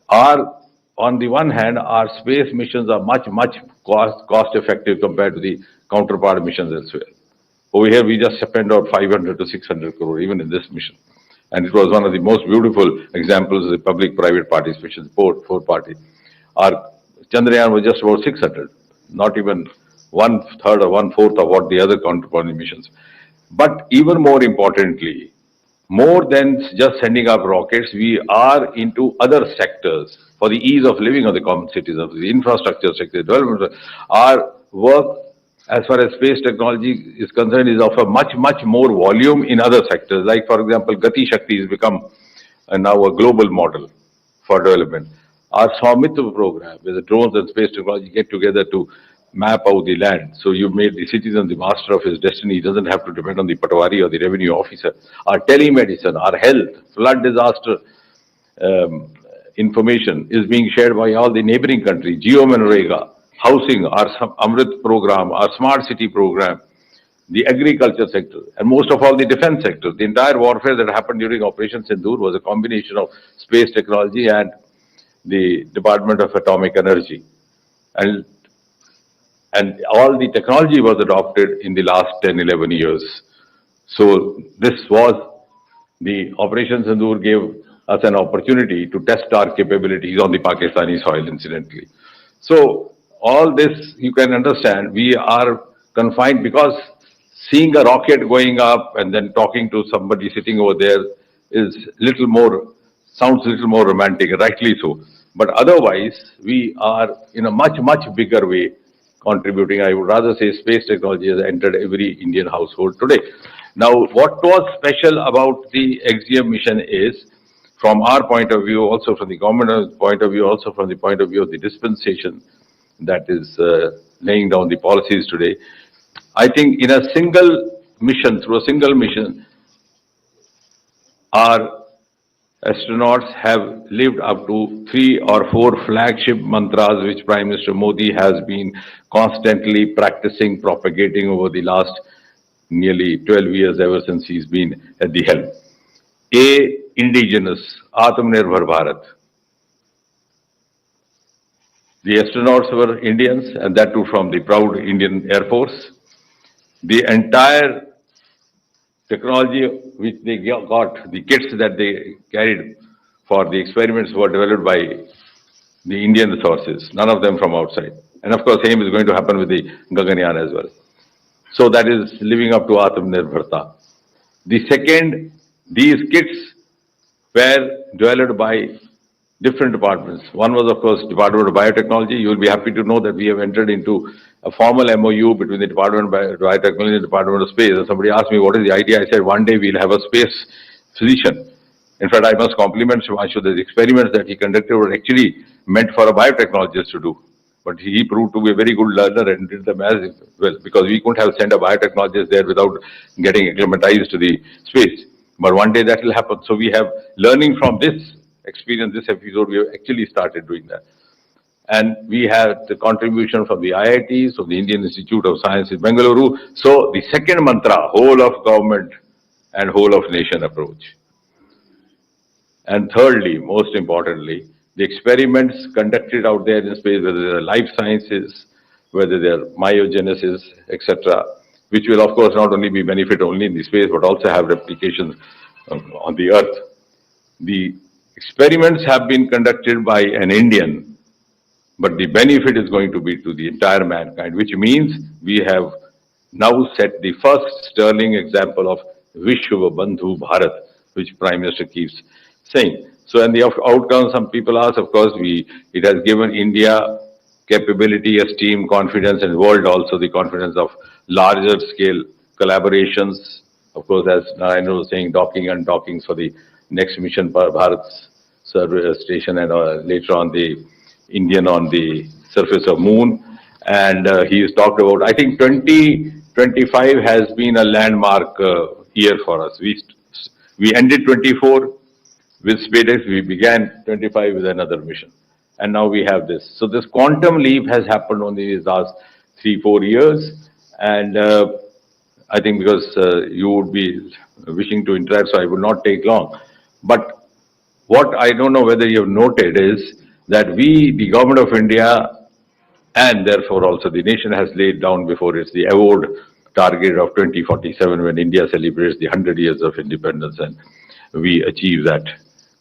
On the one hand, our space missions are much cost effective compared to the counterpart missions elsewhere. Over here, we just spent out 500 to 600 crore, even in this mission. And it was one of the most beautiful examples of the public-private participation, four party. Our Chandrayaan was just about 600, not even 1/3 or 1/4 of what the other counterpart missions. But even more importantly, more than just sending up rockets, we are into other sectors for the ease of living of the common citizens, the infrastructure sector, development. Our work as far as space technology is concerned is of a much more volume in other sectors. Like, for example, Gati Shakti has become now a global model for development. Our Swamitra program, where the drones and space technology get together to map out the land. So you made the citizen the master of his destiny. He doesn't have to depend on the patwari or the revenue officer. Our telemedicine, our health, flood disaster information is being shared by all the neighboring countries. Geo-Manrega, housing, our Amrit program, our smart city program, the agriculture sector, and most of all the defense sector. The entire warfare that happened during Operation Sindoor was a combination of space technology and the Department of Atomic Energy. And all the technology was adopted in the last 10, 11 years. So this was, the Operation Sindoor gave us an opportunity to test our capabilities on the Pakistani soil, incidentally. So all this, you can understand, we are confined, because seeing a rocket going up and then talking to somebody sitting over there is sounds a little more romantic, rightly so. But otherwise, we are in a much bigger way contributing. I would rather say space technology has entered every Indian household today. Now, what was special about the XGM mission is, from our point of view, also from the government's point of view, also from the point of view of the dispensation that is laying down the policies today, I think in a single mission, through a single mission, our astronauts have lived up to 3 or 4 flagship mantras which Prime Minister Modi has been constantly practicing, propagating over the last nearly 12 years, ever since he's been at the helm. A, indigenous, Atmanirbhar Bharat. The astronauts were Indians, and that too from the proud Indian Air Force. The entire technology which they got, the kits that they carried for the experiments were developed by the Indian resources, none of them from outside. And of course, same is going to happen with the Gaganyaan as well. So that is living up to Atmanirbharta. The second, these kits were developed by different departments. One was, of course, Department of Biotechnology. You will be happy to know that we have entered into a formal MOU between the Department of Biotechnology and the Department of Space. And somebody asked me, what is the idea? I said, one day we'll have a space physician. In fact, I must compliment Shubhanshu. The experiments that he conducted were actually meant for a biotechnologist to do. But he proved to be a very good learner and did them as well, because we couldn't have sent a biotechnologist there without getting acclimatized to the space. But one day that will happen. So we have, learning from this experience, this episode, we have actually started doing that. And we had the contribution from the IITs, from the Indian Institute of Science in Bengaluru. So the second mantra, whole of government and whole of nation approach. And thirdly, most importantly, the experiments conducted out there in space, whether they are life sciences, whether they are myogenesis, etc., which will of course not only be benefit only in the space, but also have replications on the earth. The experiments have been conducted by an Indian, but the benefit is going to be to the entire mankind, which means we have now set the first sterling example of Vishwa Bandhu Bharat, which Prime Minister keeps saying. So, and the outcome, some people ask, of course, it has given India capability, esteem, confidence, and world also the confidence of larger scale collaborations. Of course, as Narayanan was saying, docking and dockings for the next mission, Bharat's survey station, and later on the Indian on the surface of moon. And he has talked about, I think 2025 has been a landmark year for us. We ended 24 with SpaceX, we began 25 with another mission. And now we have this. So this quantum leap has happened only in the last 3-4 years. And I think because you would be wishing to interact, so I will not take long. But what I don't know whether you have noted is that we, the government of India, and therefore also the nation has laid down before it the award target of 2047 when India celebrates the 100 years of independence, and we achieve that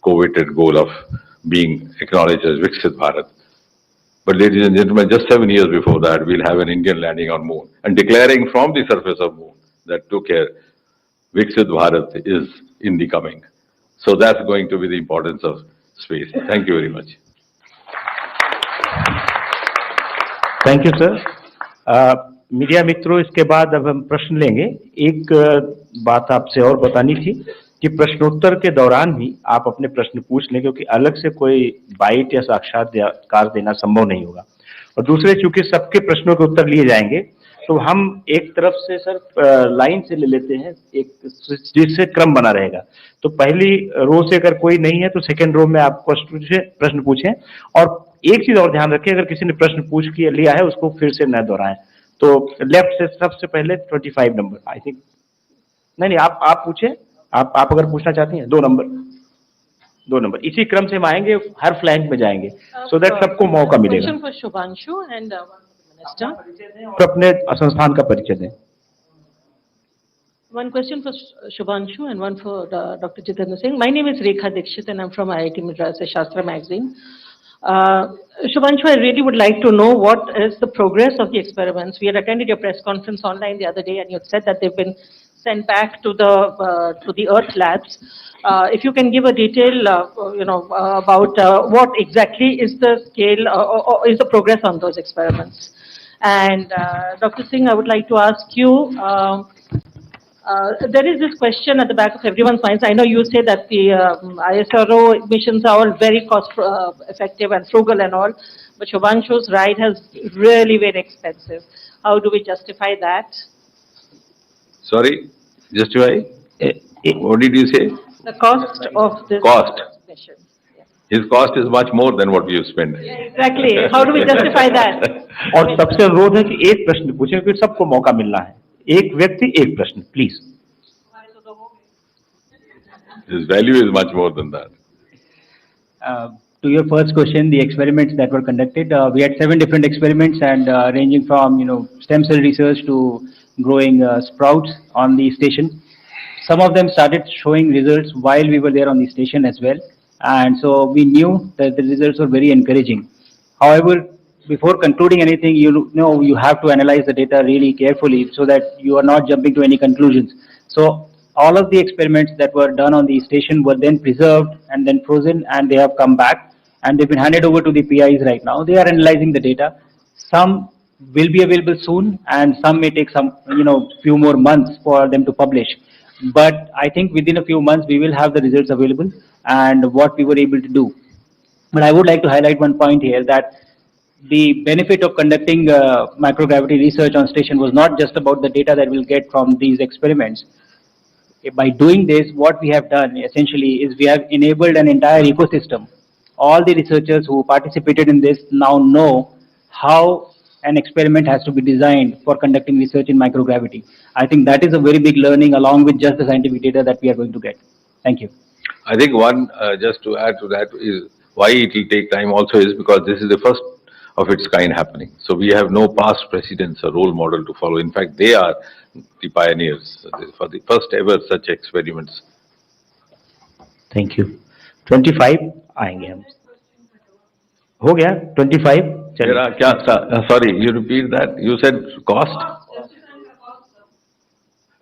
coveted goal of being acknowledged as Viksit Bharat. But ladies and gentlemen, just 7 years before that, we'll have an Indian landing on moon and declaring from the surface of moon that took care Viksit Bharat is in the coming. So that's going to be the importance of space. Thank you very much. Thank you sir. Media मित्रों, इसके बाद अब हम प्रश्न लेंगे। एक बात आपसे और बतानी थी कि प्रश्नोत्तर के दौरान भी आप अपने प्रश्न पूछ लें, क्योंकि अलग से कोई बाइट या साक्षात्कार देना संभव नहीं होगा। और दूसरे, चूंकि सबके प्रश्नों के उत्तर लिए जाएंगे, तो हम एक तरफ से सर लाइन से ले लेते हैं, एक जिससे क्रम बना रहेगा। तो पहली रो से अगर कोई नहीं है तो सेकंड रो में आप प्रश्न पूछें। और एक चीज और ध्यान रखें, अगर किसी ने प्रश्न पूछ लिया है उसको फिर से न दोहराएं। तो लेफ्ट से सबसे पहले 25 नंबर, आई थिंक। नहीं, आप पूछें। आप अगर पूछना चाहती हैं, 2 नंबर इसी क्रम से हम आएंगे, हर फ्लैंक में जाएंगे, सो दैट सबको मौका मिलेगा। शुभांशु एंड और अपने संस्थान का परिचय दें। One question for Shubhanshu and one for Dr. Jitendra Singh. My name is Rekha Dixit and I'm from IIT Madras Shastra magazine. Shubhanshu, I really would like to know what is the progress of the experiments. We had attended your press conference online the other day and you said that they've been sent back to the Earth labs. If you can give a detail, about what exactly is the scale or is the progress on those experiments. And Dr. Singh, I would like to ask you, there is this question at the back of everyone's minds. I know you say that the ISRO missions are all very cost effective and frugal and all, but Shubhanshu's ride has really very expensive. How do we justify that? Sorry, justify? What did you say? The cost of this mission. His cost is much more than what you spend. Exactly. How do we justify that? और सबसे अनुरोध है कि एक प्रश्न पूछें, क्योंकि सबको मौका मिलना है। एक व्यक्ति एक प्रश्न, please. His value is much more than that. To your first question, the experiments that were conducted, we had 7 different experiments and ranging from stem cell research to growing sprouts on the station. Some of them started showing results while we were there on the station as well, and so we knew that the results were very encouraging. However, before concluding anything, you have to analyze the data really carefully so that you are not jumping to any conclusions. So all of the experiments that were done on the station were then preserved and then frozen, and they have come back and they've been handed over to the PIs right now. They are analyzing the data. Some will be available soon and some may take some, few more months for them to publish. But I think within a few months we will have the results available and what we were able to do. But I would like to highlight one point here, that the benefit of conducting microgravity research on station was not just about the data that we'll get from these experiments. By doing this, what we have done essentially is we have enabled an entire ecosystem. All the researchers who participated in this now know how an experiment has to be designed for conducting research in microgravity. I think that is a very big learning along with just the scientific data that we are going to get. Thank you. I think one, just to add to that, is why it will take time also is because this is the first of its kind happening. So we have no past precedents or role model to follow. In fact, they are the pioneers for the first ever such experiments. Thank you. 25 आएंगे हम। हो गया 25? Sorry, you repeat that. You said cost?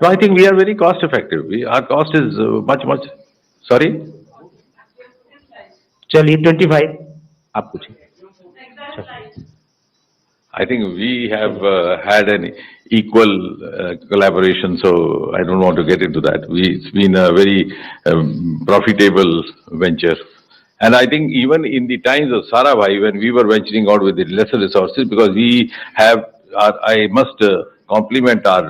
No, I think we are very cost effective. Our cost is much. Sorry? चलिए 25 आप पूछिए। I think we have had an equal collaboration, so I don't want to get into that. It's been a very profitable venture. And I think even in the times of Sarabhai, when we were venturing out with the lesser resources, because we have, I must compliment our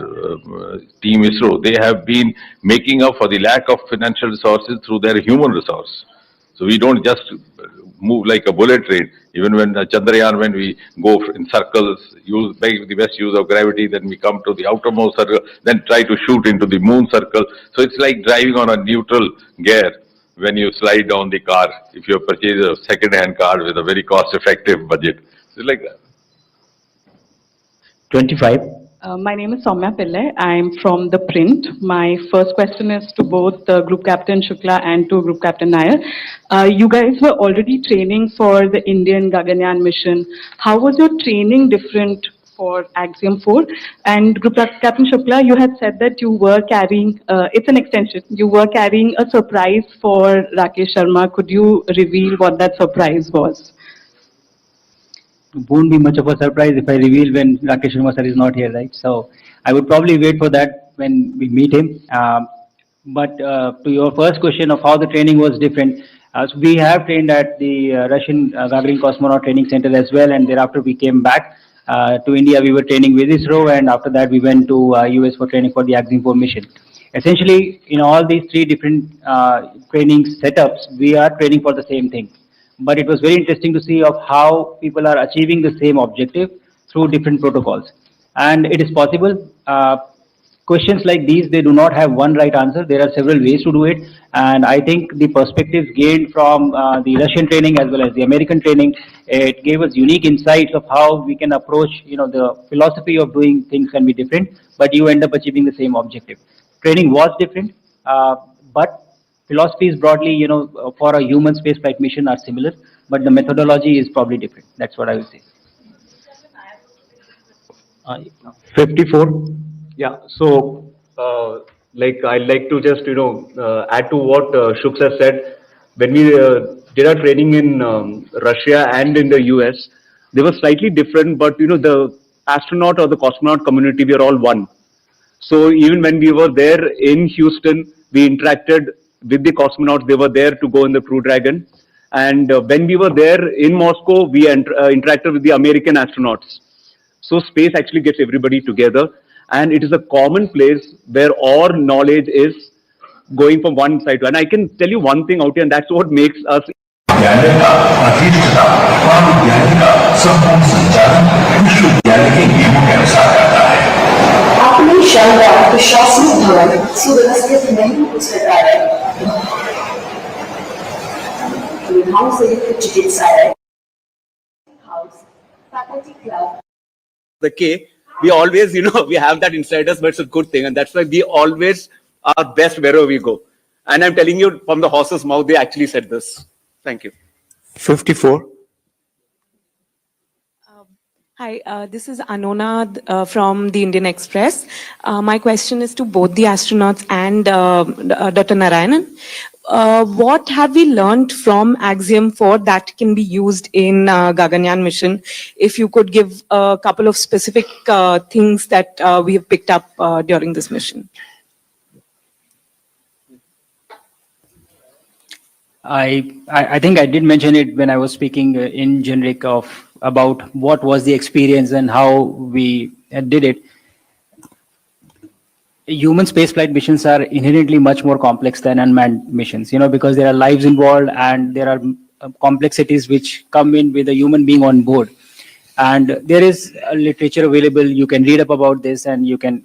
team ISRO. They have been making up for the lack of financial resources through their human resource. So we don't just move like a bullet train. Even when Chandrayaan, when we go in circles, make the best use of gravity, then we come to the outermost circle, then try to shoot into the moon circle. So it's like driving on a neutral gear when you slide down the car, if you purchase a second-hand car with a very cost-effective budget. So it's like that. 25. My name is Soumya Pillai. I'm from the print. My first question is to both Group Captain Shukla and to Group Captain Nair. You guys were already training for the Indian Gaganyaan mission. How was your training different for Axiom 4? And Group Captain Shukla, you had said that you were carrying, it's an extension, you were carrying a surprise for Rakesh Sharma. Could you reveal what that surprise was? Won't be much of a surprise if I reveal when Rakesh Sharma sir is not here, right? So I would probably wait for that when we meet him. But to your first question of how the training was different, so we have trained at the Russian Gagarin Cosmonaut Training Center as well, and thereafter we came back to India. We were training with ISRO, and after that we went to US for training for the Axiom 4 mission. Essentially, in all these three different training setups, we are training for the same thing. But it was very interesting to see of how people are achieving the same objective through different protocols. And it is possible. Questions like these, they do not have one right answer. There are several ways to do it. And I think the perspectives gained from the Russian training as well as the American training, it gave us unique insights of how we can approach, the philosophy of doing things can be different, but you end up achieving the same objective. Training was different, but philosophies broadly, for a human spaceflight mission are similar, but the methodology is probably different. That's what I would say. 54. Yeah, so I'd like to just add to what Shukla has said. When we did our training in Russia and in the US, they were slightly different, but the astronaut or the cosmonaut community, we are all one. So even when we were there in Houston, we interacted with the cosmonauts. They were there to go in the Crew Dragon, and when we were there in Moscow, we interacted with the American astronauts. So space actually gets everybody together, and it is a common place where all knowledge is going from one side to. And I can tell you one thing out here, and that's what makes us. अपनी शानदार प्रशासनिक भवन सुव्यवस्थित नहीं हो सका है। सुविधाओं से युक्त चिकित्सालय, house, faculty club. The K, we always, we have that inside us, but it's a good thing, and that's why we always are best wherever we go. And I'm telling you from the horse's mouth, they actually said this. Thank you. 54. Hi, this is Anona from the Indian Express. My question is to both the astronauts and Dr. Narayanan. What have we learned from Axiom 4 that can be used in Gaganyaan mission? If you could give a couple of specific things that we have picked up during this mission. I think I did mention it when I was speaking in generic about what was the experience and how we did it. Human spaceflight missions are inherently much more complex than unmanned missions, because there are lives involved and there are complexities which come in with a human being on board. And there is literature available. You can read up about this and you can,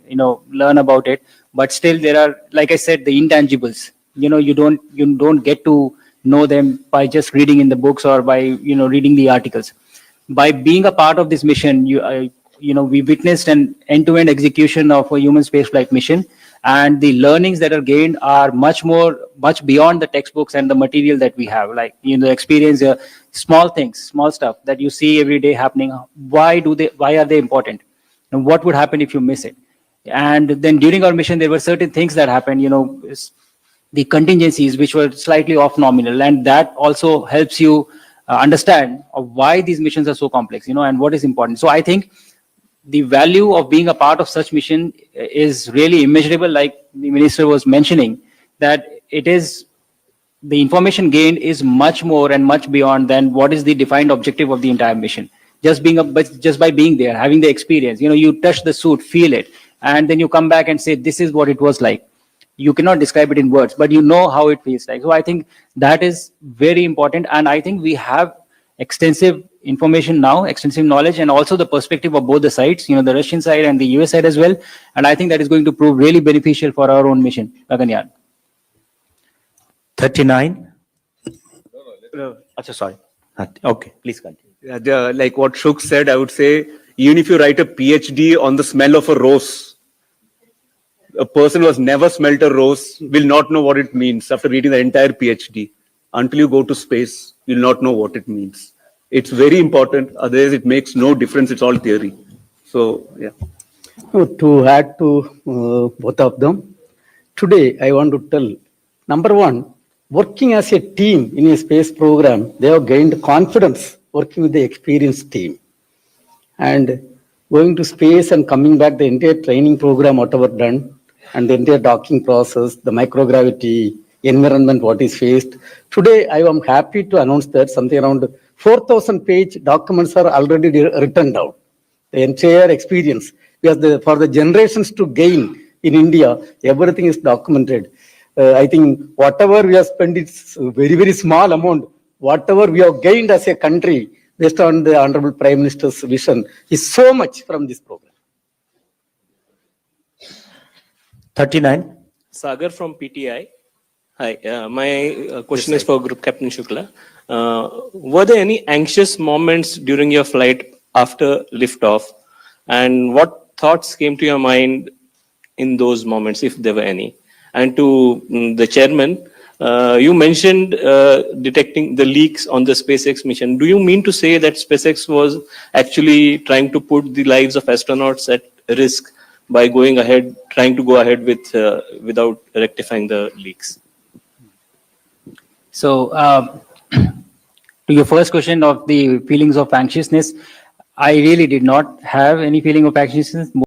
learn about it. But still, there are, like I said, the intangibles. You don't get to know them by just reading in the books or by reading the articles. By being a part of this mission, we witnessed an end-to-end execution of a human spaceflight mission, and the learnings that are gained are much beyond the textbooks and the material that we have. Like experience small things, small stuff that you see every day happening. Why are they important? And what would happen if you miss it? And then during our mission, there were certain things that happened. The contingencies which were slightly off nominal, and that also helps you understand why these missions are so complex, and what is important. So I think the value of being a part of such mission is really immeasurable, like the minister was mentioning, that it is the information gained is much more and much beyond than what is the defined objective of the entire mission. just by being there, having the experience. You touch the suit, feel it, and then you come back and say, this is what it was like. You cannot describe it in words, but you know how it feels like. So I think that is very important. And I think we have extensive information now, extensive knowledge, and also the perspective of both the sides, the Russian side and the US side as well. And I think that is going to prove really beneficial for our own mission, Gaganyaan. 39. Sorry. Okay, please continue. Like what Shuk said, I would say, even if you write a PhD on the smell of a rose, a person who has never smelled a rose will not know what it means after reading the entire PhD. Until you go to space, you'll not know what it means. It's very important. Otherwise, it makes no difference. It's all theory. So, yeah. To add to both of them, today I want to tell, number one, working as a team in a space program, they have gained confidence working with the experienced team. And going to space and coming back, the entire training program, whatever done, and the entire docking process, the microgravity environment, what is faced. Today, I am happy to announce that something around 4,000-page documents are already written down. The entire experience, because for the generations to gain in India, everything is documented. I think whatever we have spent, it's a very, very small amount. Whatever we have gained as a country, based on the Honorable Prime Minister's vision, is so much from this program. 39. Sagar from PTI. Hi, my question is for Group Captain Shukla. Were there any anxious moments during your flight after liftoff? And what thoughts came to your mind in those moments, if there were any? And to the chairman, you mentioned detecting the leaks on the SpaceX mission. Do you mean to say that SpaceX was actually trying to put the lives of astronauts at risk by trying to go ahead with without rectifying the leaks? So, to your first question of the feelings of anxiousness, I really did not have any feeling of anxiousness.